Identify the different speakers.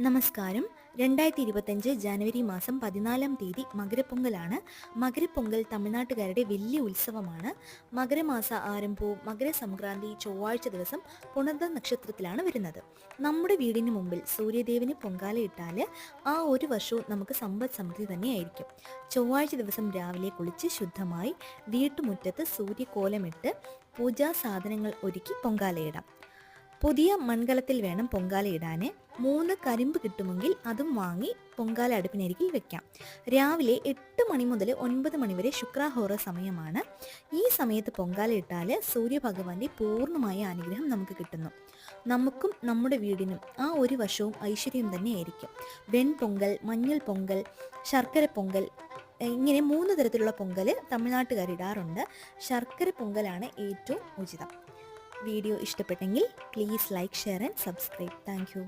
Speaker 1: നമസ്കാരം. 2025 ജനുവരി മാസം 14-ാം തീയതി മകരപ്പൊങ്കലാണ്. മകരപ്പൊങ്കൽ തമിഴ്നാട്ടുകാരുടെ വലിയ ഉത്സവമാണ്. മകരമാസ ആരംഭവും മകരസംക്രാന്തി ചൊവ്വാഴ്ച ദിവസം പുണർദ നക്ഷത്രത്തിലാണ് വരുന്നത്. നമ്മുടെ വീടിന് മുമ്പിൽ സൂര്യദേവന് പൊങ്കാലയിട്ടാൽ ആ ഒരു വർഷവും നമുക്ക് സമ്പദ് സമൃദ്ധി തന്നെയായിരിക്കും. ചൊവ്വാഴ്ച ദിവസം രാവിലെ കുളിച്ച് ശുദ്ധമായി വീട്ടുമുറ്റത്ത് സൂര്യകോലമിട്ട് പൂജാ സാധനങ്ങൾ ഒരുക്കി പൊങ്കാലയിടാം. പുതിയ മൺകലത്തിൽ വേണം പൊങ്കാലയിടാൻ. 3 കരിമ്പ് കിട്ടുമെങ്കിൽ അതും വാങ്ങി പൊങ്കാല അടുപ്പിനരികിൽ വെക്കാം. രാവിലെ 8 മണി മുതൽ 9 മണി വരെ ശുക്രാഹോര സമയമാണ്. ഈ സമയത്ത് പൊങ്കാലയിട്ടാൽ സൂര്യഭഗവാന്റെ പൂർണ്ണമായ അനുഗ്രഹം നമുക്ക് കിട്ടുന്നു. നമുക്കും നമ്മുടെ വീടിനും ആ ഒരു വർഷവും ഐശ്വര്യം തന്നെയായിരിക്കും. വെൺപൊങ്കൽ, മഞ്ഞൾ പൊങ്കൽ, ശർക്കര പൊങ്കൽ, ഇങ്ങനെ 3 തരത്തിലുള്ള പൊങ്കൽ തമിഴ്നാട്ടുകാർ ഇടാറുണ്ട്. ശർക്കര പൊങ്കലാണ് ഏറ്റവും ഉചിതം. വീഡിയോ ഇഷ്ടപ്പെട്ടെങ്കിൽ please like, share and subscribe. Thank you.